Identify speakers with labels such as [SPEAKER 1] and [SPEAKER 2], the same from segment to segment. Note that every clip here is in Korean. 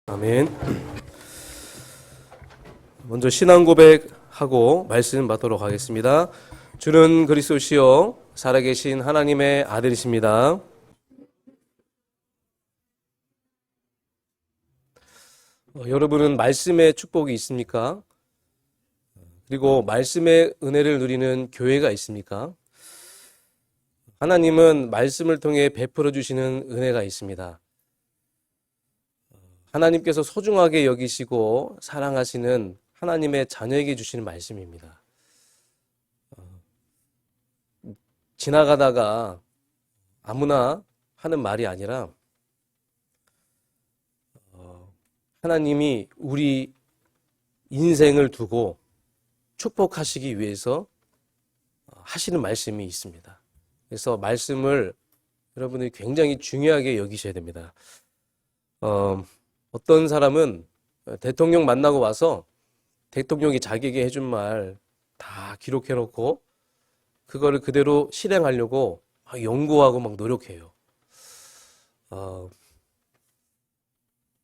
[SPEAKER 1] 아멘. 먼저 신앙 고백하고 말씀 받도록 하겠습니다. 주는 그리스도시요 살아계신 하나님의 아들이십니다. 여러분은 말씀의 축복이 있습니까? 그리고 말씀의 은혜를 누리는 교회가 있습니까? 하나님은 말씀을 통해 베풀어 주시는 은혜가 있습니다. 하나님께서 소중하게 여기시고 사랑하시는 하나님의 자녀에게 주시는 말씀입니다. 지나가다가 아무나 하는 말이 아니라 하나님이 우리 인생을 두고 축복하시기 위해서 하시는 말씀이 있습니다. 그래서 말씀을 여러분들이 굉장히 중요하게 여기셔야 됩니다. 어떤 사람은 대통령 만나고 와서 대통령이 자기에게 해준 말 다 기록해놓고 그거를 그대로 실행하려고 막 연구하고 막 노력해요.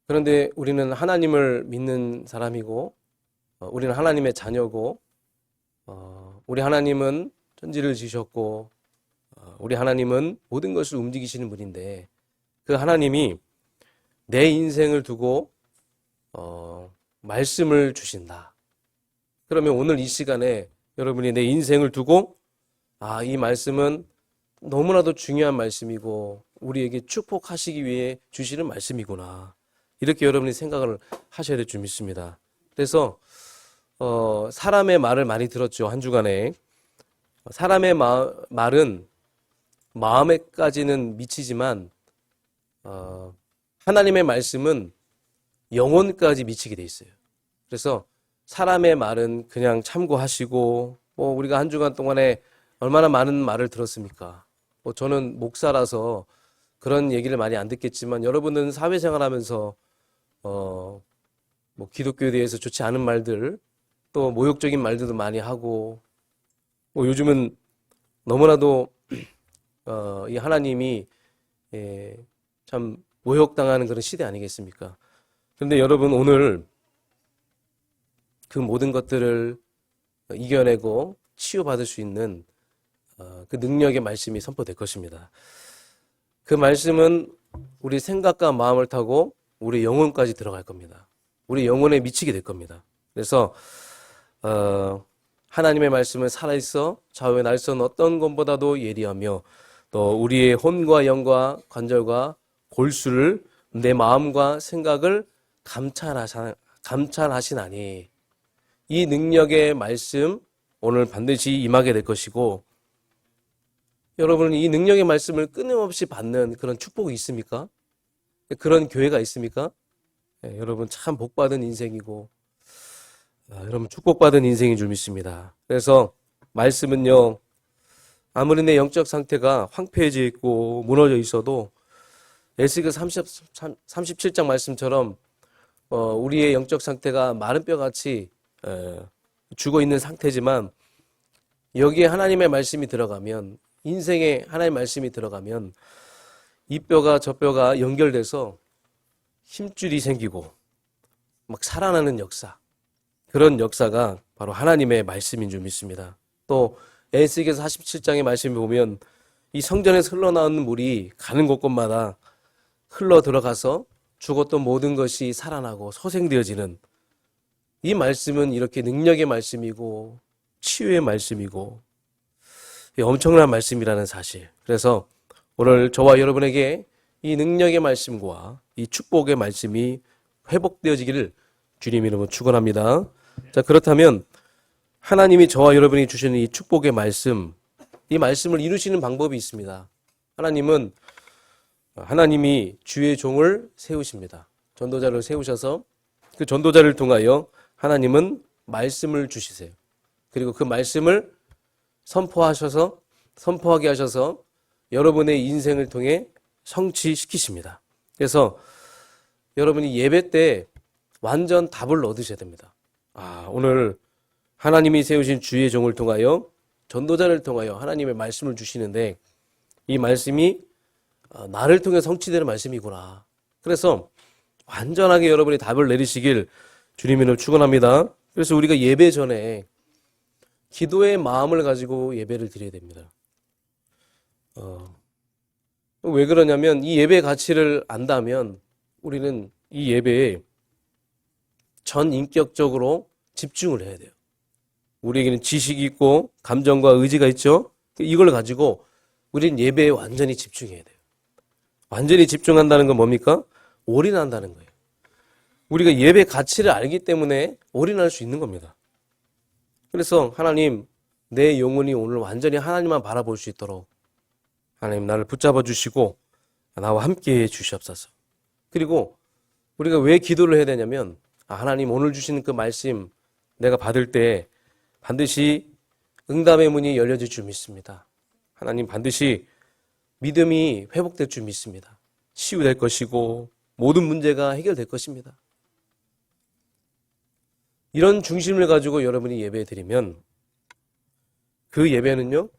[SPEAKER 1] 그런데 우리는 하나님을 믿는 사람이고 우리는 하나님의 자녀고 우리 하나님은 천지를 지으셨고 우리 하나님은 모든 것을 움직이시는 분인데 그 하나님이 내 인생을 두고 말씀을 주신다. 그러면 오늘 이 시간에 여러분이 내 인생을 두고 이 말씀은 너무나도 중요한 말씀이고 우리에게 축복하시기 위해 주시는 말씀이구나. 이렇게 여러분이 생각을 하셔야 될 줄 믿습니다. 그래서 사람의 말을 많이 들었죠. 한 주간에. 사람의 말은 마음에까지는 미치지만 하나님의 말씀은 영혼까지 미치게 돼 있어요. 그래서 사람의 말은 그냥 참고하시고 우리가 한 주간 동안에 얼마나 많은 말을 들었습니까? 저는 목사라서 그런 얘기를 많이 안 듣겠지만 여러분은 사회생활하면서 기독교에 대해서 좋지 않은 말들 또 모욕적인 말들도 많이 하고 요즘은 너무나도 이 하나님이 참 모욕당하는 그런 시대 아니겠습니까? 그런데 여러분 오늘 그 모든 것들을 이겨내고 치유받을 수 있는 그 능력의 말씀이 선포될 것입니다. 그 말씀은 우리 생각과 마음을 타고 우리 영혼까지 들어갈 겁니다. 우리 영혼에 미치게 될 겁니다. 그래서 하나님의 말씀은 살아있어 좌우에 날선 어떤 것보다도 예리하며 또 우리의 혼과 영과 관절과 골수를 내 마음과 생각을 감찰하시나니 이 능력의 말씀 오늘 반드시 임하게 될 것이고 여러분은 이 능력의 말씀을 끊임없이 받는 그런 축복이 있습니까? 그런 교회가 있습니까? 여러분 참 복받은 인생이고 여러분 축복받은 인생인 줄 믿습니다. 그래서 말씀은요 아무리 내 영적 상태가 황폐해져 있고 무너져 있어도 에스겔 37장 말씀처럼 우리의 영적 상태가 마른 뼈같이 죽어있는 상태지만 여기에 하나님의 말씀이 들어가면 인생에 하나님의 말씀이 들어가면 이 뼈가 저 뼈가 연결돼서 힘줄이 생기고 막 살아나는 역사 그런 역사가 바로 하나님의 말씀인 줄 믿습니다. 또 에스겔 47장의 말씀을 보면 이 성전에서 흘러나오는 물이 가는 곳곳마다 흘러 들어가서 죽었던 모든 것이 살아나고 소생되어지는 이 말씀은 이렇게 능력의 말씀이고 치유의 말씀이고 엄청난 말씀이라는 사실. 그래서 오늘 저와 여러분에게 이 능력의 말씀과 이 축복의 말씀이 회복되어지기를 주님 이름으로 축원합니다. 자, 그렇다면 하나님이 저와 여러분이 주시는 이 축복의 말씀, 이 말씀을 이루시는 방법이 있습니다. 하나님이 주의 종을 세우십니다. 전도자를 세우셔서 그 전도자를 통하여 하나님은 말씀을 주시세요. 그리고 그 말씀을 선포하게 하셔서 여러분의 인생을 통해 성취시키십니다. 그래서 여러분이 예배 때 완전 답을 얻으셔야 됩니다. 오늘 하나님이 세우신 주의 종을 통하여 전도자를 통하여 하나님의 말씀을 주시는데 이 말씀이 나를 통해 성취되는 말씀이구나. 그래서 완전하게 여러분이 답을 내리시길 주님 이름 축원합니다. 그래서 우리가 예배 전에 기도의 마음을 가지고 예배를 드려야 됩니다. 왜 그러냐면 이 예배의 가치를 안다면 우리는 이 예배에 전인격적으로 집중을 해야 돼요. 우리에게는 지식이 있고 감정과 의지가 있죠. 이걸 가지고 우리는 예배에 완전히 집중해야 돼요. 완전히 집중한다는 건 뭡니까? 올인한다는 거예요. 우리가 예배 가치를 알기 때문에 올인할 수 있는 겁니다. 그래서 하나님, 내 영혼이 오늘 완전히 하나님만 바라볼 수 있도록 하나님 나를 붙잡아 주시고 나와 함께 해 주시옵소서. 그리고 우리가 왜 기도를 해야 되냐면 하나님 오늘 주시는 그 말씀 내가 받을 때 반드시 응답의 문이 열려질 줄 믿습니다. 하나님 반드시 믿음이 회복될 줄 믿습니다. 치유될 것이고 모든 문제가 해결될 것입니다. 이런 중심을 가지고 여러분이 예배 드리면 그 예배는요,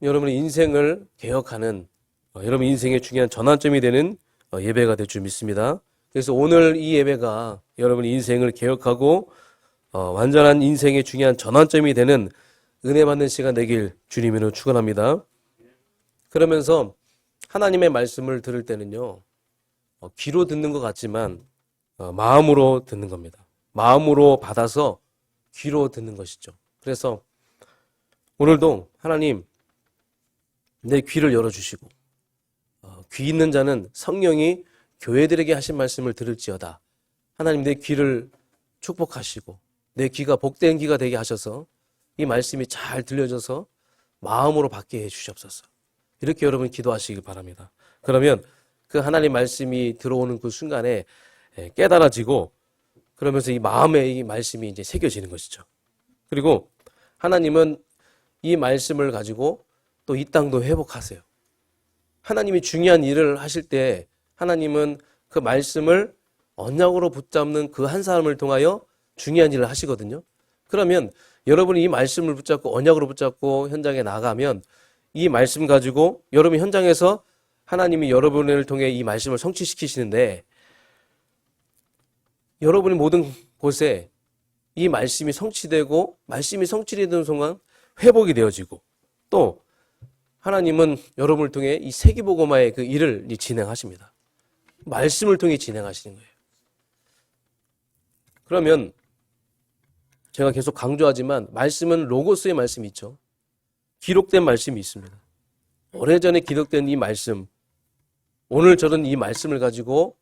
[SPEAKER 1] 여러분의 인생을 개혁하는 여러분 인생의 중요한 전환점이 되는 예배가 될 줄 믿습니다. 그래서 오늘 이 예배가 여러분의 인생을 개혁하고 완전한 인생의 중요한 전환점이 되는 은혜 받는 시간 되길 주님으로 축원합니다. 그러면서 하나님의 말씀을 들을 때는요, 귀로 듣는 것 같지만 마음으로 듣는 겁니다. 마음으로 받아서 귀로 듣는 것이죠. 그래서 오늘도 하나님 내 귀를 열어주시고 귀 있는 자는 성령이 교회들에게 하신 말씀을 들을지어다. 하나님 내 귀를 축복하시고 내 귀가 복된 귀가 되게 하셔서 이 말씀이 잘 들려져서 마음으로 받게 해주시옵소서. 이렇게 여러분 기도하시길 바랍니다. 그러면 그 하나님 말씀이 들어오는 그 순간에 깨달아지고 그러면서 이 마음에 이 말씀이 이제 새겨지는 것이죠. 그리고 하나님은 이 말씀을 가지고 또 이 땅도 회복하세요. 하나님이 중요한 일을 하실 때 하나님은 그 말씀을 언약으로 붙잡는 그 한 사람을 통하여 중요한 일을 하시거든요. 그러면 여러분이 이 말씀을 붙잡고 언약으로 붙잡고 현장에 나가면 이 말씀 가지고 여러분 현장에서 하나님이 여러분을 통해 이 말씀을 성취시키시는데 여러분의 모든 곳에 이 말씀이 성취되고 말씀이 성취되는 순간 회복이 되어지고 또 하나님은 여러분을 통해 이 세기복음화의 그 일을 진행하십니다. 말씀을 통해 진행하시는 거예요. 그러면 제가 계속 강조하지만 말씀은 로고스의 말씀이 있죠. 기록된 말씀이 있습니다. 오래전에 기록된 이 말씀, 오늘 저는 이 말씀을 가지고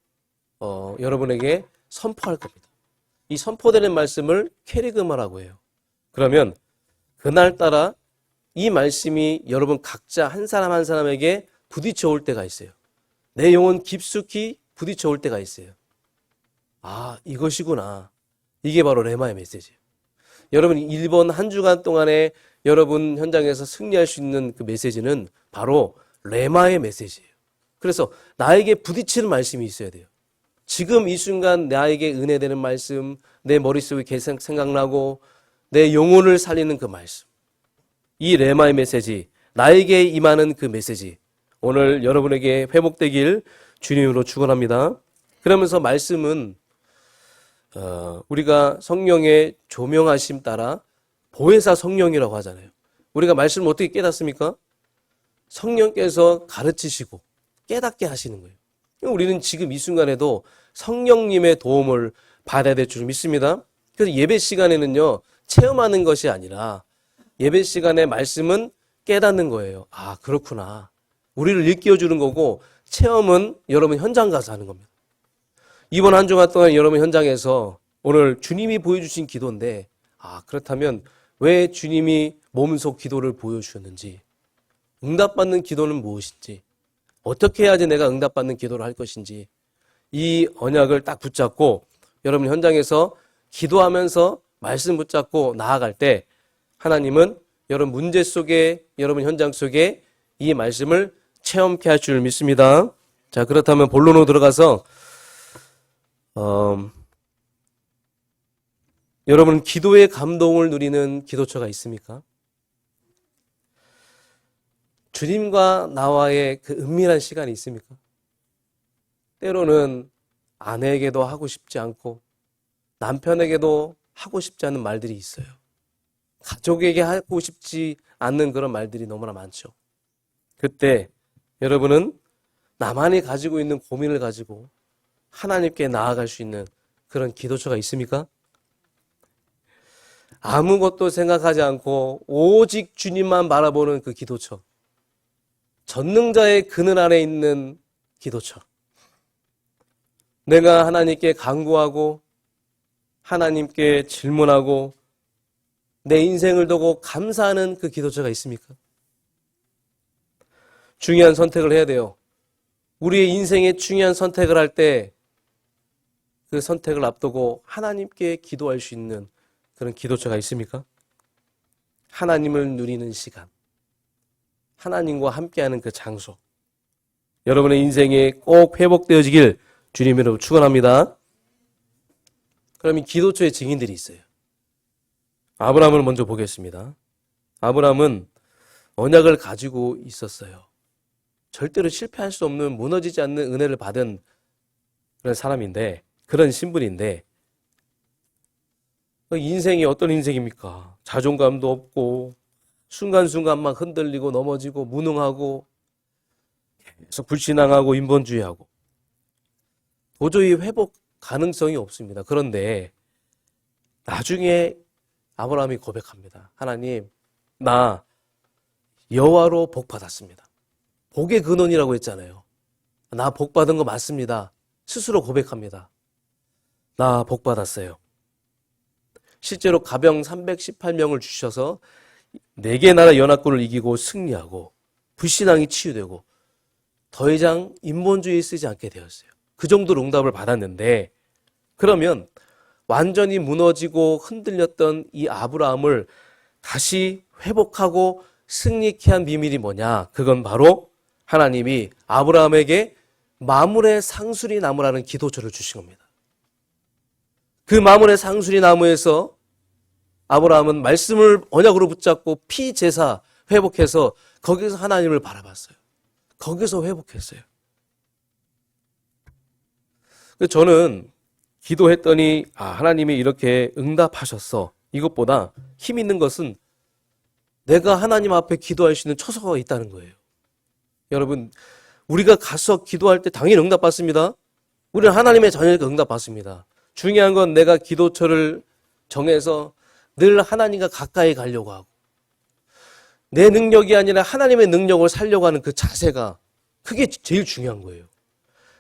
[SPEAKER 1] 여러분에게 선포할 겁니다. 이 선포되는 말씀을 캐리그마라고 해요. 그러면 그날따라 이 말씀이 여러분 각자 한 사람 한 사람에게 부딪혀 올 때가 있어요. 내 영혼 깊숙이 부딪혀 올 때가 있어요. 아, 이것이구나. 이게 바로 레마의 메시지예요. 여러분 이번 한 주간 동안에 여러분 현장에서 승리할 수 있는 그 메시지는 바로 레마의 메시지예요. 그래서 나에게 부딪히는 말씀이 있어야 돼요. 지금 이 순간 나에게 은혜되는 말씀, 내 머릿속에 계속 생각나고 내 영혼을 살리는 그 말씀. 이 레마의 메시지, 나에게 임하는 그 메시지. 오늘 여러분에게 회복되길 주님으로 축원합니다. 그러면서 말씀은 우리가 성령의 조명하심 따라 보혜사 성령이라고 하잖아요. 우리가 말씀을 어떻게 깨닫습니까? 성령께서 가르치시고 깨닫게 하시는 거예요. 우리는 지금 이 순간에도 성령님의 도움을 받아야 될 줄 믿습니다. 그래서 예배 시간에는요, 체험하는 것이 아니라 예배 시간에 말씀은 깨닫는 거예요. 아, 그렇구나. 우리를 일깨워주는 거고 체험은 여러분 현장 가서 하는 겁니다. 이번 한 주간 동안 여러분 현장에서 오늘 주님이 보여주신 기도인데 그렇다면 왜 주님이 몸소 기도를 보여주셨는지 응답받는 기도는 무엇인지 어떻게 해야지 내가 응답받는 기도를 할 것인지 이 언약을 딱 붙잡고 여러분 현장에서 기도하면서 말씀 붙잡고 나아갈 때 하나님은 여러분 문제 속에 여러분 현장 속에 이 말씀을 체험케 할 줄 믿습니다. 자, 그렇다면 본론으로 들어가서 여러분 기도의 감동을 누리는 기도처가 있습니까? 주님과 나와의 그 은밀한 시간이 있습니까? 때로는 아내에게도 하고 싶지 않고 남편에게도 하고 싶지 않은 말들이 있어요. 가족에게 하고 싶지 않는 그런 말들이 너무나 많죠. 그때 여러분은 나만이 가지고 있는 고민을 가지고 하나님께 나아갈 수 있는 그런 기도처가 있습니까? 아무것도 생각하지 않고 오직 주님만 바라보는 그 기도처. 전능자의 그늘 아래 있는 기도처. 내가 하나님께 간구하고 하나님께 질문하고 내 인생을 두고 감사하는 그 기도처가 있습니까? 중요한 선택을 해야 돼요. 우리의 인생에 중요한 선택을 할 때 그 선택을 앞두고 하나님께 기도할 수 있는 그런 기도처가 있습니까? 하나님을 누리는 시간, 하나님과 함께하는 그 장소, 여러분의 인생에 꼭 회복되어지길 주님으로 축원합니다. 그럼 이 기도처의 증인들이 있어요. 아브라함을 먼저 보겠습니다. 아브라함은 언약을 가지고 있었어요. 절대로 실패할 수 없는, 무너지지 않는 은혜를 받은 그런 사람인데, 그런 신분인데, 인생이 어떤 인생입니까? 자존감도 없고 순간순간 막 흔들리고 넘어지고 무능하고 계속 불신앙하고 인본주의하고 도저히 회복 가능성이 없습니다. 그런데 나중에 아브라함이 고백합니다. 하나님, 나 여호와로 복 받았습니다. 복의 근원이라고 했잖아요. 나 복 받은 거 맞습니다. 스스로 고백합니다. 나 복 받았어요. 실제로 가병 318명을 주셔서 4개 나라 연합군을 이기고 승리하고 불신앙이 치유되고 더 이상 인본주의에 쓰지 않게 되었어요. 그 정도로 응답을 받았는데, 그러면 완전히 무너지고 흔들렸던 이 아브라함을 다시 회복하고 승리케 한 비밀이 뭐냐? 그건 바로 하나님이 아브라함에게 마물의 상수리 나무라는 기도처를 주신 겁니다. 그 마물의 상수리 나무에서 아브라함은 말씀을 언약으로 붙잡고 피제사 회복해서 거기서 하나님을 바라봤어요. 거기서 회복했어요. 저는 기도했더니 하나님이 이렇게 응답하셨어. 이것보다 힘 있는 것은 내가 하나님 앞에 기도할 수 있는 처소가 있다는 거예요. 여러분, 우리가 가서 기도할 때 당연히 응답받습니다. 우리는 하나님의 자녀니까 응답받습니다. 중요한 건 내가 기도처를 정해서 늘 하나님과 가까이 가려고 하고 내 능력이 아니라 하나님의 능력을 살려고 하는 그 자세가, 그게 제일 중요한 거예요.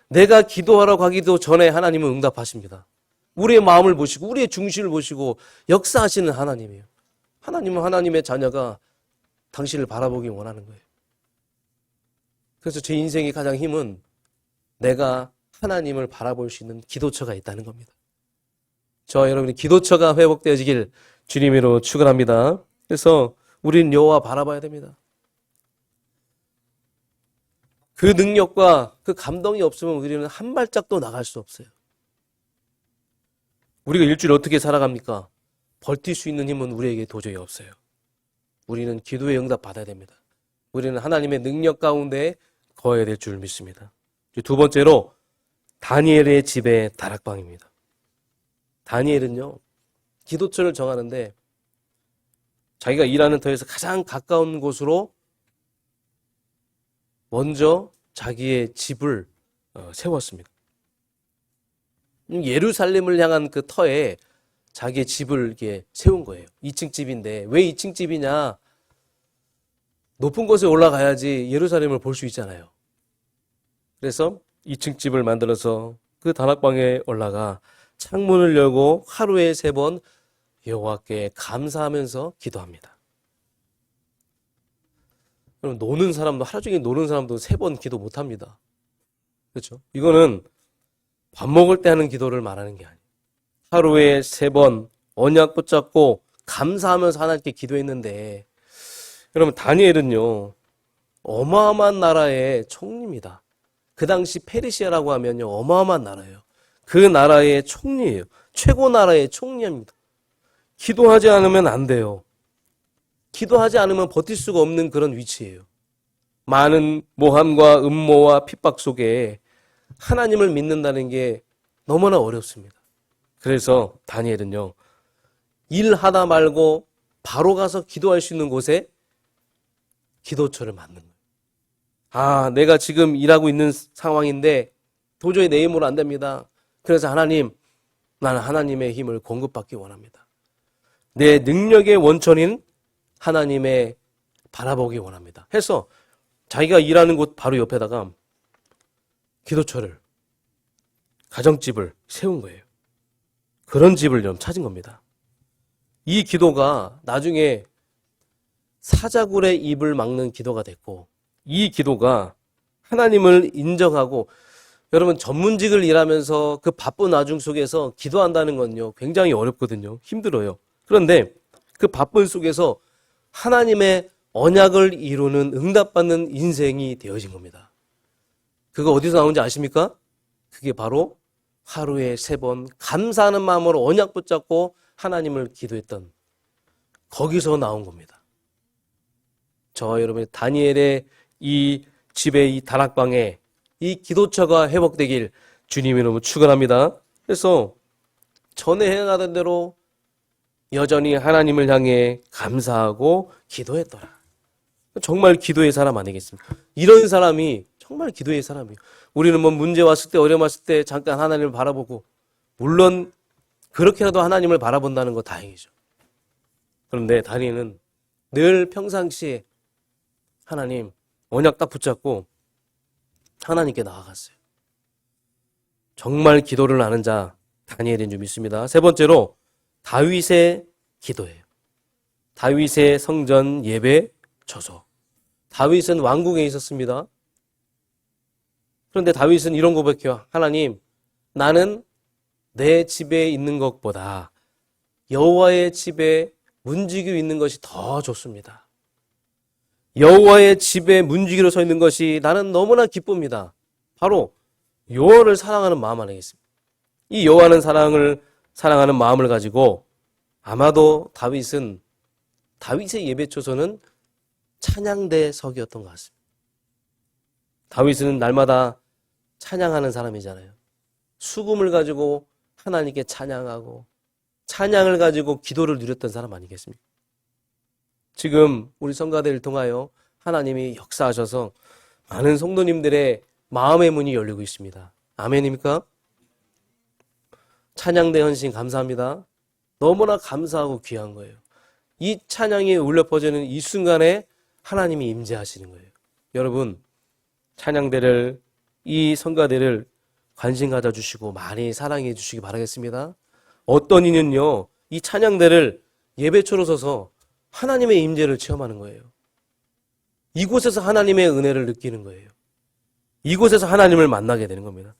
[SPEAKER 1] 내가 기도하러 가기도 전에 하나님은 응답하십니다. 우리의 마음을 보시고 우리의 중심을 보시고 역사하시는 하나님이에요. 하나님은 하나님의 자녀가 당신을 바라보기 원하는 거예요. 그래서 제 인생의 가장 힘은 내가 하나님을 바라볼 수 있는 기도처가 있다는 겁니다. 저와 여러분의 기도처가 회복되어지길 주님으로 축원합니다. 그래서 우리는 여호와 바라봐야 됩니다. 그 능력과 그 감동이 없으면 우리는 한 발짝도 나갈 수 없어요. 우리가 일주일 어떻게 살아갑니까? 버틸 수 있는 힘은 우리에게 도저히 없어요. 우리는 기도의 응답 받아야 됩니다. 우리는 하나님의 능력 가운데 거해야 될 줄 믿습니다. 두 번째로 다니엘의 집의 다락방입니다. 다니엘은요, 기도처를 정하는데 자기가 일하는 터에서 가장 가까운 곳으로 먼저 자기의 집을 세웠습니다. 예루살렘을 향한 그 터에 자기의 집을 이렇게 세운 거예요. 2층 집인데 왜 2층 집이냐? 높은 곳에 올라가야지 예루살렘을 볼 수 있잖아요. 그래서 2층 집을 만들어서 그 다락방에 올라가 창문을 열고 하루에 3번 여호와께 감사하면서 기도합니다. 그럼 노는 사람도, 하루 종일 노는 사람도 3번 기도 못합니다. 그렇죠? 이거는 밥 먹을 때 하는 기도를 말하는 게 아니에요. 하루에 3번 언약 붙잡고 감사하면서 하나님께 기도했는데, 여러분 다니엘은요 어마어마한 나라의 총리입니다. 그 당시 페르시아라고 하면요 어마어마한 나라예요. 그 나라의 총리예요. 최고 나라의 총리입니다. 기도하지 않으면 안 돼요. 기도하지 않으면 버틸 수가 없는 그런 위치예요. 많은 모함과 음모와 핍박 속에 하나님을 믿는다는 게 너무나 어렵습니다. 그래서 다니엘은요, 일하다 말고 바로 가서 기도할 수 있는 곳에 기도처를 만든 거예요. 아, 내가 지금 일하고 있는 상황인데 도저히 내 힘으로 안 됩니다. 그래서 하나님, 나는 하나님의 힘을 공급받기 원합니다. 내 능력의 원천인 하나님의 바라보기 원합니다. 해서 자기가 일하는 곳 바로 옆에다가 기도처를, 가정집을 세운 거예요. 그런 집을 좀 찾은 겁니다. 이 기도가 나중에 사자굴의 입을 막는 기도가 됐고, 이 기도가 하나님을 인정하고, 여러분 전문직을 일하면서 그 바쁜 와중 속에서 기도한다는 건요 굉장히 어렵거든요. 힘들어요. 그런데 그 바쁜 속에서 하나님의 언약을 이루는 응답받는 인생이 되어진 겁니다. 그거 어디서 나온지 아십니까? 그게 바로 하루에 3번 감사하는 마음으로 언약 붙잡고 하나님을 기도했던, 거기서 나온 겁니다. 저와 여러분의 다니엘의 이 집의 이 다락방에 이 기도처가 회복되길 주님이 너무 축원합니다. 그래서 전에 해나가던 대로 여전히 하나님을 향해 감사하고 기도했더라. 정말 기도의 사람 아니겠습니까? 이런 사람이 정말 기도의 사람이에요. 우리는 뭐 문제 왔을 때, 어려움 왔을 때 잠깐 하나님을 바라보고, 물론 그렇게라도 하나님을 바라본다는 거 다행이죠. 그런데 다니엘은 늘 평상시에 하나님 언약 딱 붙잡고 하나님께 나아갔어요. 정말 기도를 하는 자 다니엘인 줄 믿습니다. 3번째로 다윗의 기도예요. 다윗의 성전 예배 저서. 다윗은 왕궁에 있었습니다. 그런데 다윗은 이런 고백해요. 하나님, 나는 내 집에 있는 것보다 여호와의 집에 문지기로 있는 것이 더 좋습니다. 여호와의 집에 문지기로 서 있는 것이 나는 너무나 기쁩니다. 바로 여호와를 사랑하는 마음 아니겠습니까? 이 여호와는 사랑하는 마음을 가지고 아마도 다윗의 예배초소는 찬양대석이었던 것 같습니다. 다윗은 날마다 찬양하는 사람이잖아요. 수금을 가지고 하나님께 찬양하고 찬양을 가지고 기도를 누렸던 사람 아니겠습니까? 지금 우리 성가대를 통하여 하나님이 역사하셔서 많은 성도님들의 마음의 문이 열리고 있습니다. 아멘입니까? 찬양대 헌신 감사합니다. 너무나 감사하고 귀한 거예요. 이 찬양이 울려 퍼지는 이 순간에 하나님이 임재하시는 거예요. 여러분, 찬양대를, 이 성가대를 관심 가져주시고 많이 사랑해 주시기 바라겠습니다. 어떤 이는요, 이 찬양대를 예배초로 서서 하나님의 임재를 체험하는 거예요. 이곳에서 하나님의 은혜를 느끼는 거예요. 이곳에서 하나님을 만나게 되는 겁니다.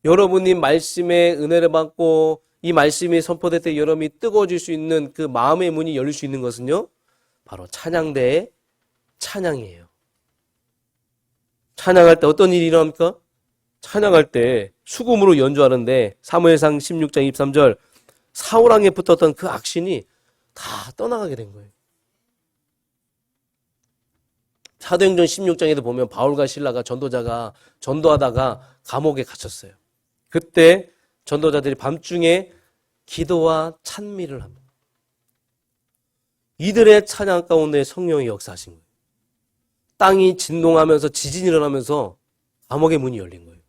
[SPEAKER 1] 여러분이 말씀의 은혜를 받고 이 말씀이 선포될 때 여러분이 뜨거워질 수 있는 그 마음의 문이 열릴 수 있는 것은요, 바로 찬양대의 찬양이에요. 찬양할 때 어떤 일이 일어납니까? 찬양할 때 수금으로 연주하는데 사무엘상 16장 23절 사울왕에 붙었던 그 악신이 다 떠나가게 된 거예요. 사도행전 16장에도 보면 바울과 실라가 전도하다가 감옥에 갇혔어요. 그때 전도자들이 밤중에 기도와 찬미를 합니다. 이들의 찬양 가운데 성령이 역사하신 거예요. 땅이 진동하면서 지진이 일어나면서 감옥의 문이 열린 거예요.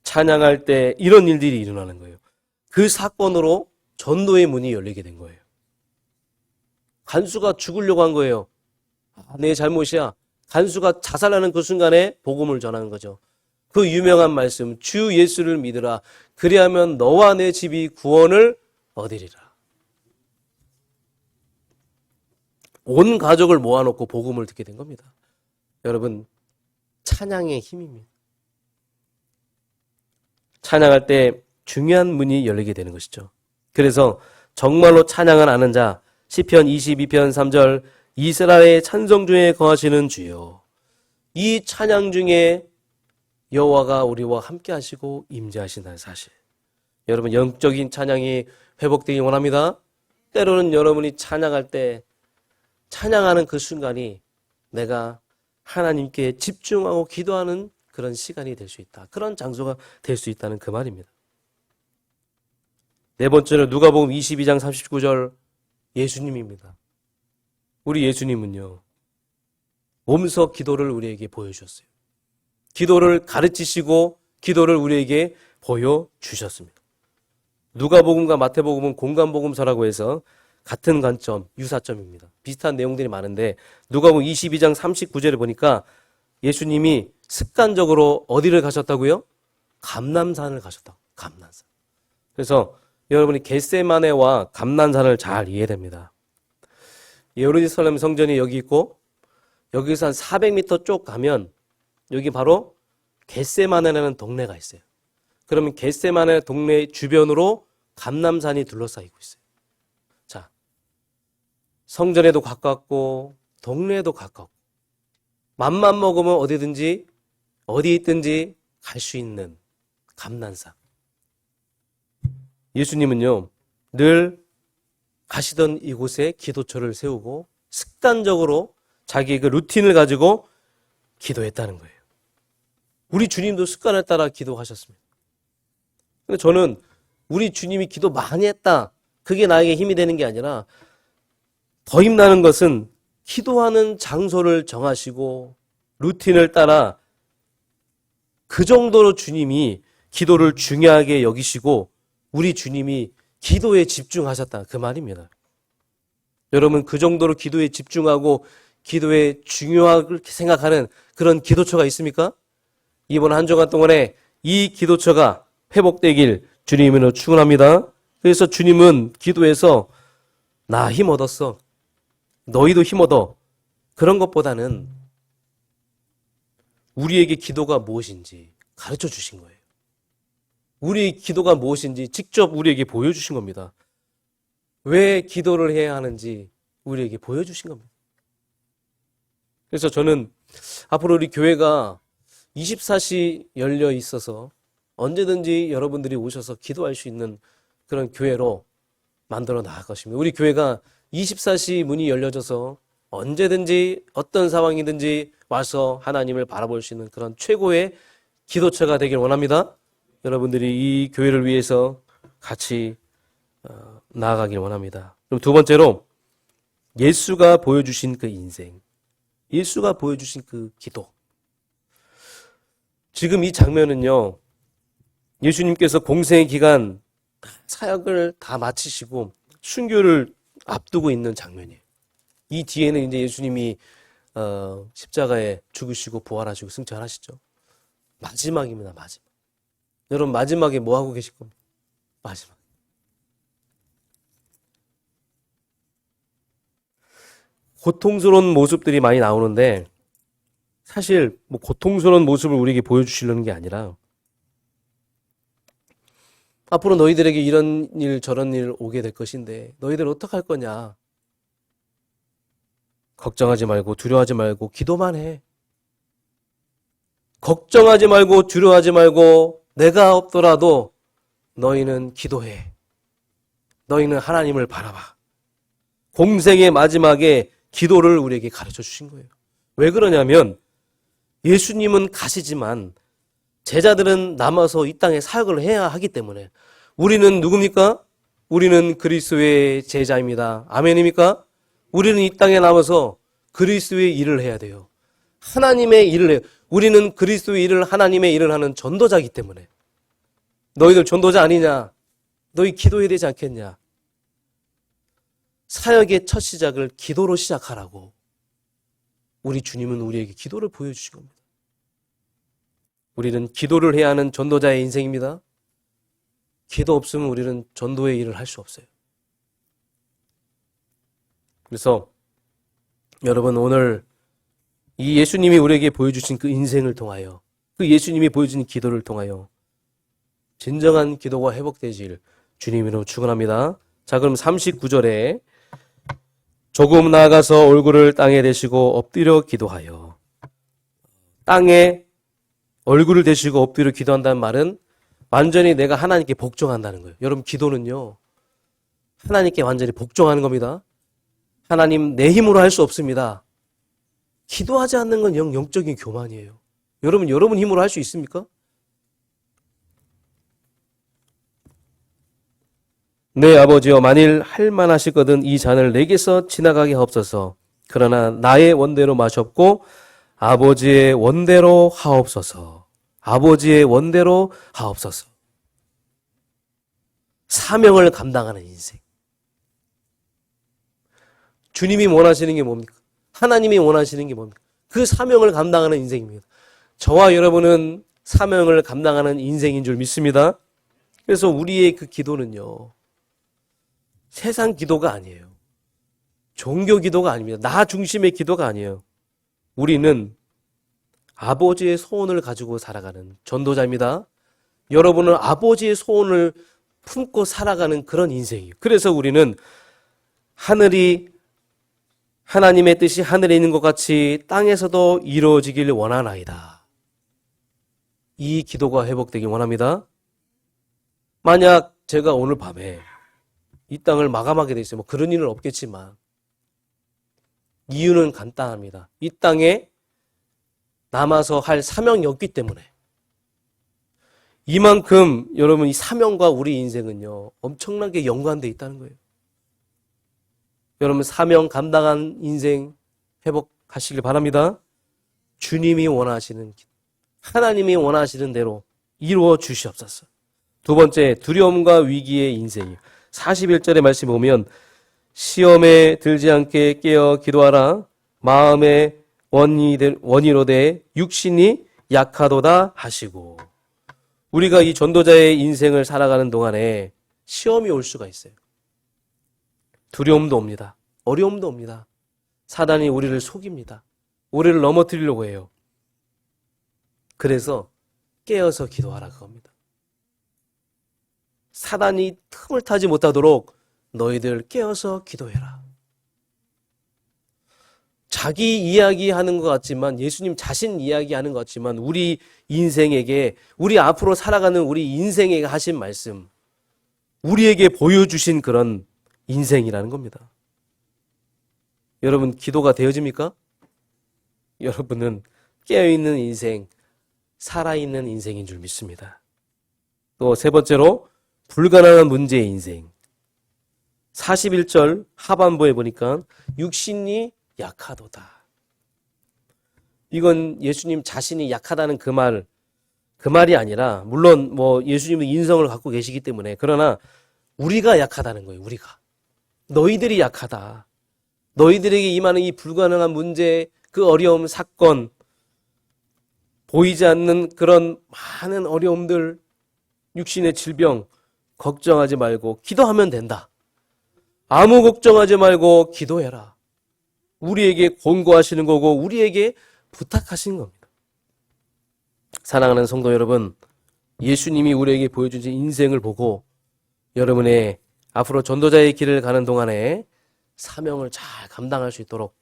[SPEAKER 1] 찬양할 때 이런 일들이 일어나는 거예요. 그 사건으로 전도의 문이 열리게 된 거예요. 간수가 죽으려고 한 거예요. 내 잘못이야. 간수가 자살하는 그 순간에 복음을 전하는 거죠. 그 유명한 말씀, 주 예수를 믿으라. 그리하면 너와 내 집이 구원을 얻으리라. 온 가족을 모아놓고 복음을 듣게 된 겁니다. 여러분, 찬양의 힘입니다. 찬양할 때 중요한 문이 열리게 되는 것이죠. 그래서 정말로 찬양을 아는 자, 시편 22편 3절 이스라엘의 찬송 중에 거하시는 주여. 이 찬양 중에 여호와가 우리와 함께 하시고 임재하신다는 사실. 여러분, 영적인 찬양이 회복되기 원합니다. 때로는 여러분이 찬양할 때 찬양하는 그 순간이 내가 하나님께 집중하고 기도하는 그 그런 시간이 될 수 있다. 그런 장소가 될 수 있다는 그 말입니다. 네 번째로 누가복음 22장 39절 예수님입니다. 우리 예수님은요, 몸소 기도를 우리에게 보여주셨어요. 기도를 가르치시고 기도를 우리에게 보여주셨습니다. 누가복음과 마태복음은 공간복음서라고 해서 같은 관점, 유사점입니다. 비슷한 내용들이 많은데 누가복음 22장 39절을 보니까 예수님이 습관적으로 어디를 가셨다고요? 감람산을 가셨다고. 감람산. 그래서 여러분이 겟세마네와 감람산을 잘 이해해야 됩니다. 예루살렘 성전이 여기 있고 여기서 한 400m 쪽 가면 여기 바로 겟세마네라는 동네가 있어요. 그러면 겟세마네 동네 주변으로 감람산이 둘러싸이고 있어요. 자, 성전에도 가깝고 동네에도 가깝고 맘만 먹으면 어디든지 어디 있든지 갈 수 있는 감람산. 예수님은요, 늘 가시던 이곳에 기도처를 세우고 습관적으로 자기의 그 루틴을 가지고 기도했다는 거예요. 우리 주님도 습관을 따라 기도하셨습니다. 근데 저는 우리 주님이 기도 많이 했다, 그게 나에게 힘이 되는 게 아니라 더 힘나는 것은 기도하는 장소를 정하시고 루틴을 따라 그 정도로 주님이 기도를 중요하게 여기시고 우리 주님이 기도에 집중하셨다, 그 말입니다. 여러분, 그 정도로 기도에 집중하고 기도에 중요하게 생각하는 그런 기도처가 있습니까? 이번 한 주간 동안에 이 기도처가 회복되길 주님으로 축원합니다. 그래서 주님은 기도에서 나 힘 얻었어, 너희도 힘 얻어, 그런 것보다는 우리에게 기도가 무엇인지 가르쳐 주신 거예요. 우리의 기도가 무엇인지 직접 우리에게 보여주신 겁니다. 왜 기도를 해야 하는지 우리에게 보여주신 겁니다. 그래서 저는 앞으로 우리 교회가 24시 열려 있어서 언제든지 여러분들이 오셔서 기도할 수 있는 그런 교회로 만들어 나갈 것입니다. 우리 교회가 24시 문이 열려져서 언제든지 어떤 상황이든지 와서 하나님을 바라볼 수 있는 그런 최고의 기도처가 되길 원합니다. 여러분들이 이 교회를 위해서 같이 나아가길 원합니다. 그럼 두 번째로 예수가 보여주신 그 인생, 예수가 보여주신 그 기도. 지금 이 장면은요, 예수님께서 공생의 기간 사역을 다 마치시고 순교를 앞두고 있는 장면이에요. 이 뒤에는 이제 예수님이 십자가에 죽으시고 부활하시고 승천하시죠. 마지막입니다, 마지막. 여러분, 마지막에 뭐 하고 계실 겁니까? 마지막. 고통스러운 모습들이 많이 나오는데 사실 뭐 고통스러운 모습을 우리에게 보여주시려는 게 아니라 앞으로 너희들에게 이런 일 저런 일 오게 될 것인데 너희들 어떡할 거냐. 걱정하지 말고 두려워하지 말고 기도만 해. 걱정하지 말고 두려워하지 말고 내가 없더라도 너희는 기도해. 너희는 하나님을 바라봐. 공생의 마지막에 기도를 우리에게 가르쳐 주신 거예요. 왜 그러냐면 예수님은 가시지만 제자들은 남아서 이 땅에 사역을 해야 하기 때문에 우리는 누굽니까? 우리는 그리스도의 제자입니다. 아멘입니까? 우리는 이 땅에 남아서 그리스도의 일을 해야 돼요. 하나님의 일을 해요. 우리는 그리스도의 일을, 하나님의 일을 하는 전도자이기 때문에. 너희들 전도자 아니냐? 너희 기도해야 되지 않겠냐? 사역의 첫 시작을 기도로 시작하라고 우리 주님은 우리에게 기도를 보여주신 겁니다. 우리는 기도를 해야 하는 전도자의 인생입니다. 기도 없으면 우리는 전도의 일을 할 수 없어요. 그래서 여러분, 오늘 이 예수님이 우리에게 보여주신 그 인생을 통하여, 그 예수님이 보여주신 기도를 통하여 진정한 기도가 회복되길 주님으로 축원합니다. 자, 그럼 39절에 조금 나아가서 얼굴을 땅에 대시고 엎드려 기도하여. 땅에 얼굴을 대시고 엎드려 기도한다는 말은 완전히 내가 하나님께 복종한다는 거예요. 여러분, 기도는요, 하나님께 완전히 복종하는 겁니다. 하나님, 내 힘으로 할 수 없습니다. 기도하지 않는 건 영적인 교만이에요. 여러분 힘으로 할 수 있습니까? 네, 아버지여, 만일 할 만하시거든 이 잔을 내게서 지나가게 하옵소서. 그러나 나의 원대로 마시옵고 아버지의 원대로 하옵소서. 아버지의 원대로 하옵소서. 사명을 감당하는 인생. 주님이 원하시는 게 뭡니까? 하나님이 원하시는 게 뭡니까? 그 사명을 감당하는 인생입니다. 저와 여러분은 사명을 감당하는 인생인 줄 믿습니다. 그래서 우리의 그 기도는요, 세상 기도가 아니에요. 종교 기도가 아닙니다. 나 중심의 기도가 아니에요. 우리는 아버지의 소원을 가지고 살아가는 전도자입니다. 여러분은 아버지의 소원을 품고 살아가는 그런 인생이에요. 그래서 우리는 하나님의 뜻이 하늘에 있는 것 같이 땅에서도 이루어지길 원하나이다. 이 기도가 회복되길 원합니다. 만약 제가 오늘 밤에 이 땅을 마감하게 돼 있어요. 그런 일은 없겠지만 이유는 간단합니다. 이 땅에 남아서 할 사명이 없기 때문에. 이만큼 여러분 이 사명과 우리 인생은요, 엄청나게 연관되어 있다는 거예요. 여러분 사명 감당한 인생 회복하시길 바랍니다. 주님이 원하시는 길, 하나님이 원하시는 대로 이루어 주시옵소서. 두 번째, 두려움과 위기의 인생이요. 41절의 말씀에 보면 시험에 들지 않게 깨어 기도하라. 마음의 원이로 돼 육신이 약하도다 하시고. 우리가 이 전도자의 인생을 살아가는 동안에 시험이 올 수가 있어요. 두려움도 옵니다. 어려움도 옵니다. 사단이 우리를 속입니다. 우리를 넘어뜨리려고 해요. 그래서 깨어서 기도하라 그겁니다. 사단이 틈을 타지 못하도록 너희들 깨어서 기도해라. 자기 이야기하는 것 같지만, 예수님 자신 이야기하는 것 같지만, 우리 인생에게, 우리 앞으로 살아가는 우리 인생에게 하신 말씀, 우리에게 보여주신 그런 인생이라는 겁니다. 여러분 기도가 되어집니까? 여러분은 깨어있는 인생, 살아있는 인생인 줄 믿습니다. 또 세 번째로 불가능한 문제의 인생. 41절 하반부에 보니까 육신이 약하도다. 이건 예수님 자신이 약하다는 그 말이 아니라, 물론 예수님은 인성을 갖고 계시기 때문에, 그러나 우리가 약하다는 거예요. 우리가. 너희들이 약하다. 너희들에게 임하는 이 불가능한 문제, 그 어려움, 사건, 보이지 않는 그런 많은 어려움들, 육신의 질병, 걱정하지 말고 기도하면 된다. 아무 걱정하지 말고 기도해라. 우리에게 권고하시는 거고 우리에게 부탁하시는 겁니다. 사랑하는 성도 여러분, 예수님이 우리에게 보여주신 인생을 보고 여러분의 앞으로 전도자의 길을 가는 동안에 사명을 잘 감당할 수 있도록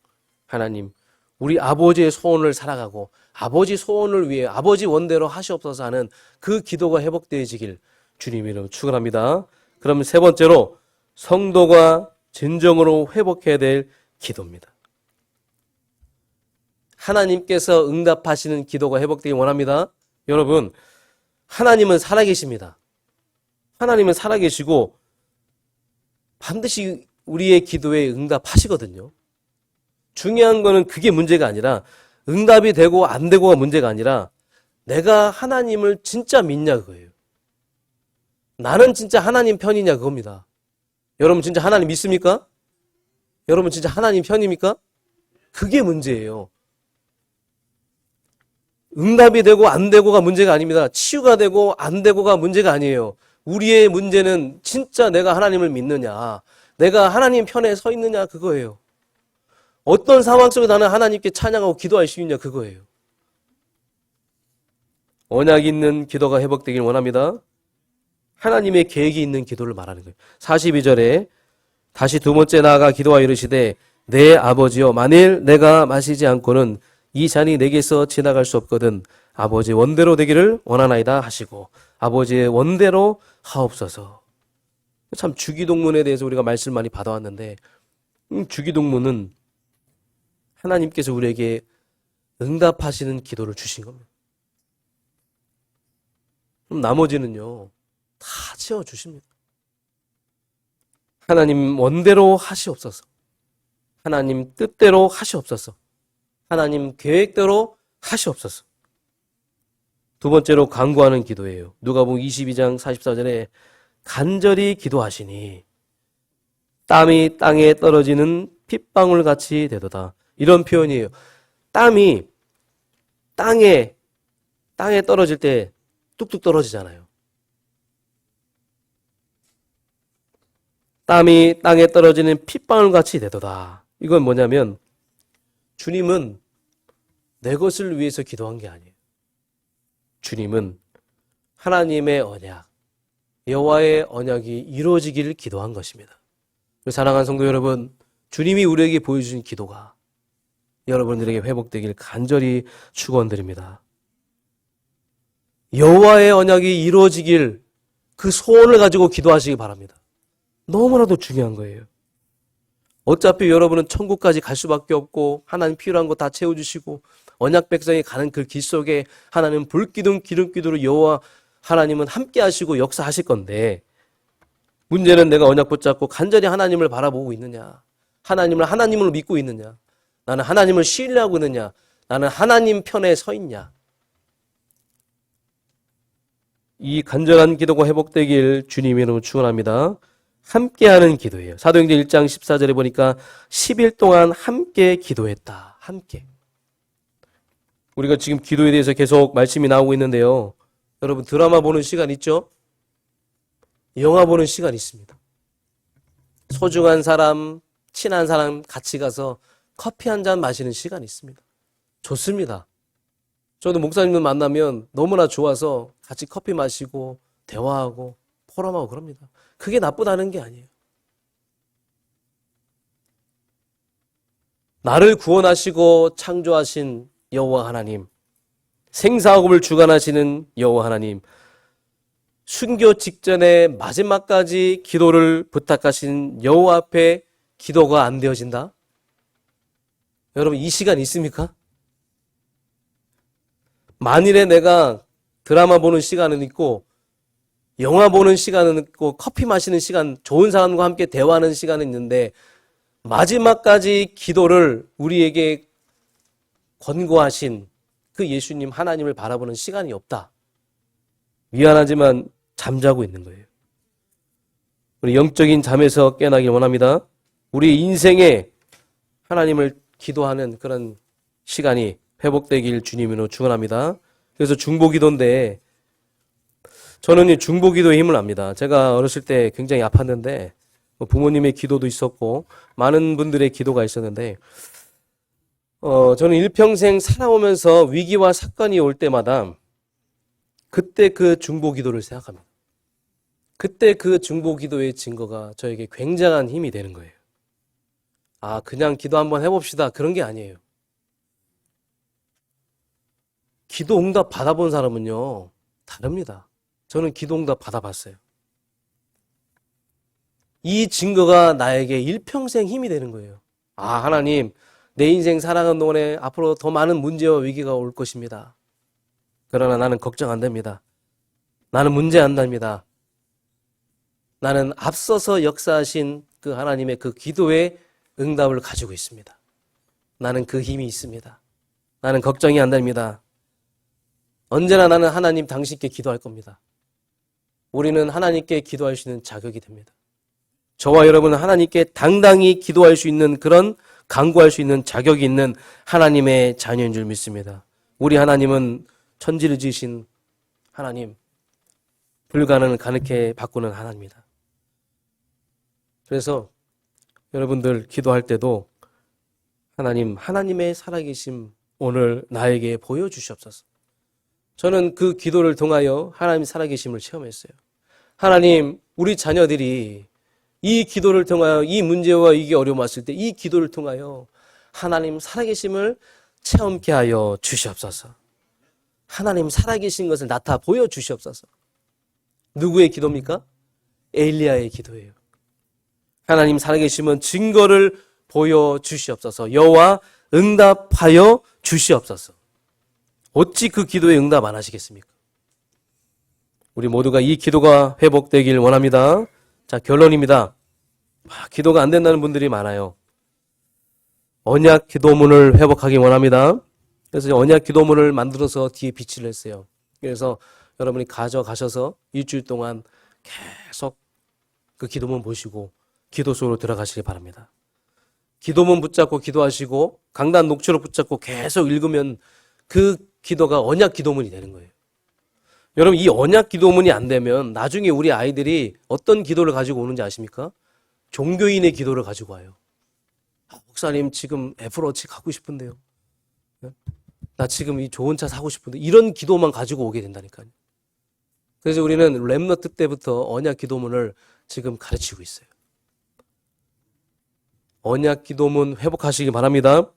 [SPEAKER 1] 하나님, 우리 아버지의 소원을 살아가고 아버지 소원을 위해 아버지 원대로 하시옵소서 하는 그 기도가 회복되어지길 주님 이름으로 축원합니다. 그럼 세 번째로 성도가 진정으로 회복해야 될 기도입니다. 하나님께서 응답하시는 기도가 회복되길 원합니다. 여러분, 하나님은 살아계십니다. 하나님은 살아계시고 반드시 우리의 기도에 응답하시거든요. 중요한 거는 그게 문제가 아니라, 응답이 되고 안 되고가 문제가 아니라 내가 하나님을 진짜 믿냐 그거예요. 나는 진짜 하나님 편이냐 그겁니다. 여러분 진짜 하나님 믿습니까? 여러분 진짜 하나님 편입니까? 그게 문제예요. 응답이 되고 안 되고가 문제가 아닙니다. 치유가 되고 안 되고가 문제가 아니에요. 우리의 문제는 진짜 내가 하나님을 믿느냐, 내가 하나님 편에 서 있느냐 그거예요. 어떤 상황 속에 나는 하나님께 찬양하고 기도할 수 있냐 그거예요. 언약 있는 기도가 회복되길 원합니다. 하나님의 계획이 있는 기도를 말하는 거예요. 42절에 다시 두 번째 나아가 기도하여 이르시되 내 아버지여, 만일 내가 마시지 않고는 이 잔이 내게서 지나갈 수 없거든 아버지 원대로 되기를 원하나이다 하시고, 아버지의 원대로 하옵소서. 참 주기도문에 대해서 우리가 말씀 많이 받아왔는데, 주기도문은 하나님께서 우리에게 응답하시는 기도를 주신 겁니다. 그럼 나머지는요, 다 채워주십니다. 하나님 원대로 하시옵소서. 하나님 뜻대로 하시옵소서. 하나님 계획대로 하시옵소서. 두 번째로 간구하는 기도예요. 누가복음 22장 44절에 간절히 기도하시니 땀이 땅에 떨어지는 핏방울 같이 되도다. 이런 표현이에요. 땀이 땅에 떨어질 때 뚝뚝 떨어지잖아요. 땀이 땅에 떨어지는 핏방울 같이 되도다. 이건 뭐냐면 주님은 내 것을 위해서 기도한 게 아니에요. 주님은 하나님의 언약, 여호와의 언약이 이루어지기를 기도한 것입니다. 사랑하는 성도 여러분, 주님이 우리에게 보여주신 기도가 여러분들에게 회복되길 간절히 축원드립니다. 여호와의 언약이 이루어지길 그 소원을 가지고 기도하시기 바랍니다. 너무나도 중요한 거예요. 어차피 여러분은 천국까지 갈 수밖에 없고 하나님 필요한 거 다 채워주시고 언약 백성이 가는 그 길 속에 하나님 불기둥 기름기둥으로 여호와 하나님은 함께 하시고 역사하실 건데 문제는 내가 언약 붙잡고 간절히 하나님을 바라보고 있느냐, 하나님을 믿고 있느냐, 나는 하나님을 신뢰하고 있느냐, 나는 하나님 편에 서 있냐. 이 간절한 기도가 회복되길 주님의 이름으로 축원합니다. 함께하는 기도예요. 사도행전 1장 14절에 보니까 10일 동안 함께 기도했다. 함께. 우리가 지금 기도에 대해서 계속 말씀이 나오고 있는데요. 여러분 드라마 보는 시간 있죠? 영화 보는 시간 있습니다. 소중한 사람, 친한 사람 같이 가서 커피 한 잔 마시는 시간이 있습니다. 좋습니다. 저도 목사님들 만나면 너무나 좋아서 같이 커피 마시고 대화하고 포럼하고 그럽니다. 그게 나쁘다는 게 아니에요. 나를 구원하시고 창조하신 여호와 하나님, 생사학업을 주관하시는 여호와 하나님, 순교 직전에 마지막까지 기도를 부탁하신 여호와 앞에 기도가 안 되어진다? 여러분 이 시간 있습니까? 만일에 내가 드라마 보는 시간은 있고 영화 보는 시간은 있고 커피 마시는 시간, 좋은 사람과 함께 대화하는 시간은 있는데 마지막까지 기도를 우리에게 권고하신 그 예수님 하나님을 바라보는 시간이 없다. 미안하지만 잠자고 있는 거예요. 우리 영적인 잠에서 깨어나길 원합니다. 우리 인생에 하나님을 기도하는 그런 시간이 회복되길 주님으로 축원합니다. 그래서 중보기도인데 저는 이 중보기도의 힘을 압니다. 제가 어렸을 때 굉장히 아팠는데 부모님의 기도도 있었고 많은 분들의 기도가 있었는데 저는 일평생 살아오면서 위기와 사건이 올 때마다 그때 그 중보기도를 생각합니다. 그때 그 중보기도의 증거가 저에게 굉장한 힘이 되는 거예요. 아, 그냥 기도 한번 해봅시다. 그런 게 아니에요. 기도 응답 받아본 사람은요, 다릅니다. 저는 기도 응답 받아봤어요. 이 증거가 나에게 일평생 힘이 되는 거예요. 아, 하나님, 내 인생 살아가는 동안에 앞으로 더 많은 문제와 위기가 올 것입니다. 그러나 나는 걱정 안 됩니다. 나는 문제 안 됩니다. 나는 앞서서 역사하신 그 하나님의 그 기도의 응답을 가지고 있습니다. 나는 그 힘이 있습니다. 나는 걱정이 안 됩니다. 언제나 나는 하나님 당신께 기도할 겁니다. 우리는 하나님께 기도할 수 있는 자격이 됩니다. 저와 여러분은 하나님께 당당히 기도할 수 있는 그런 간구할 수 있는 자격이 있는 하나님의 자녀인 줄 믿습니다. 우리 하나님은 천지를 지으신 하나님, 불가능을 가능케 바꾸는 하나님입니다. 그래서 여러분들 기도할 때도 하나님, 하나님의 살아계심 오늘 나에게 보여주시옵소서. 저는 그 기도를 통하여 하나님 살아계심을 체험했어요. 하나님, 우리 자녀들이 이 기도를 통하여 이 문제와 이게 어려움 왔을 때 이 기도를 통하여 하나님 살아계심을 체험케 하여 주시옵소서. 하나님 살아계신 것을 나타 보여주시옵소서. 누구의 기도입니까? 엘리야의 기도예요. 하나님 살아계심은 증거를 보여주시옵소서. 여호와 응답하여 주시옵소서. 어찌 그 기도에 응답 안 하시겠습니까? 우리 모두가 이 기도가 회복되길 원합니다. 자, 결론입니다. 기도가 안 된다는 분들이 많아요. 언약 기도문을 회복하기 원합니다. 그래서 언약 기도문을 만들어서 뒤에 비치를 했어요. 그래서 여러분이 가져가셔서 일주일 동안 계속 그 기도문 보시고 기도 속으로 들어가시기 바랍니다. 기도문 붙잡고 기도하시고 강단 녹취록 붙잡고 계속 읽으면 그 기도가 언약 기도문이 되는 거예요. 여러분, 이 언약 기도문이 안 되면 나중에 우리 아이들이 어떤 기도를 가지고 오는지 아십니까? 종교인의 기도를 가지고 와요. 목사님, 지금 애플워치 갖고 싶은데요. 나 지금 이 좋은 차 사고 싶은데, 이런 기도만 가지고 오게 된다니까요. 그래서 우리는 렘너트 때부터 언약 기도문을 지금 가르치고 있어요. 언약 기도문 회복하시기 바랍니다.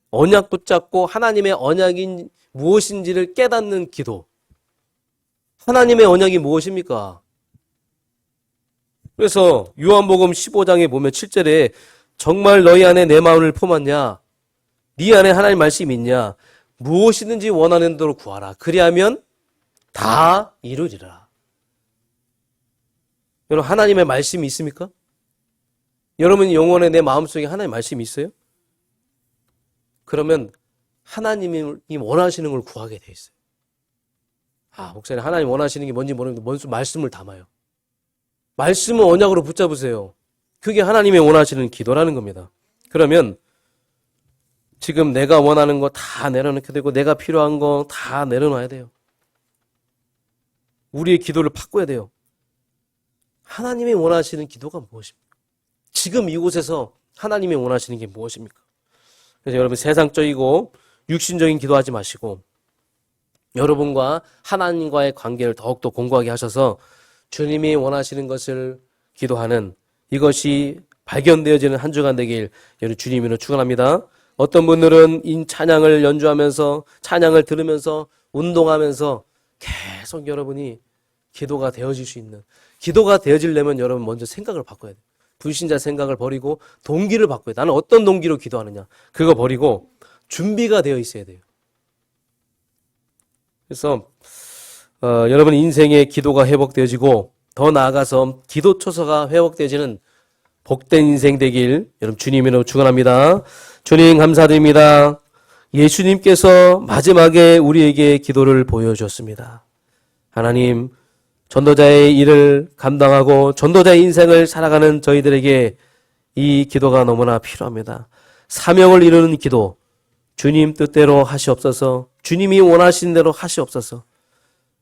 [SPEAKER 1] 언약 붙잡고 하나님의 언약이 무엇인지를 깨닫는 기도. 하나님의 언약이 무엇입니까? 그래서 요한복음 15장에 보면 7절에 정말 너희 안에 내 마음을 품었냐? 네 안에 하나님 말씀이 있냐? 무엇이든지 원하는 대로 구하라. 그리하면 다 이루리라. 여러분, 하나님의 말씀이 있습니까? 여러분 영혼에 내 마음속에 하나님의 말씀이 있어요? 그러면 하나님이 원하시는 걸 구하게 돼 있어요. 목사님, 하나님 원하시는 게 뭔지 모르는데 뭔 말씀을 담아요. 말씀을 언약으로 붙잡으세요. 그게 하나님의 원하시는 기도라는 겁니다. 그러면 지금 내가 원하는 거 다 내려놓게 되고 내가 필요한 거 다 내려놔야 돼요. 우리의 기도를 바꿔야 돼요. 하나님이 원하시는 기도가 무엇입니까? 지금 이곳에서 하나님이 원하시는 게 무엇입니까? 그래서 여러분, 세상적이고 육신적인 기도하지 마시고 여러분과 하나님과의 관계를 더욱더 공고하게 하셔서 주님이 원하시는 것을 기도하는 이것이 발견되어지는 한 주간 되길 여러분 주님으로 축원합니다. 어떤 분들은 이 찬양을 연주하면서 찬양을 들으면서 운동하면서 계속 여러분이 기도가 되어질 수 있는, 기도가 되어지려면 여러분 먼저 생각을 바꿔야 돼요. 불신자 생각을 버리고 동기를 바꿔야 돼요. 나는 어떤 동기로 기도하느냐, 그거 버리고 준비가 되어 있어야 돼요. 그래서 여러분 인생의 기도가 회복되어지고 더 나아가서 기도 처소가 회복되어지는 복된 인생 되길 여러분 주님으로 축원합니다. 주님 감사드립니다. 예수님께서 마지막에 우리에게 기도를 보여주었습니다. 하나님, 전도자의 일을 감당하고 전도자의 인생을 살아가는 저희들에게 이 기도가 너무나 필요합니다. 사명을 이루는 기도, 주님 뜻대로 하시옵소서. 주님이 원하시는 대로 하시옵소서.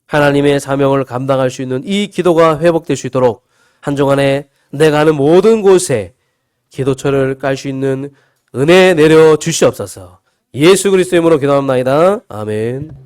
[SPEAKER 1] 하나님의 사명을 감당할 수 있는 이 기도가 회복될 수 있도록 한 주간에 내가 하는 모든 곳에 기도처를 깔 수 있는 은혜 내려 주시옵소서. 예수 그리스도의 이름으로 기도합니다. 아멘.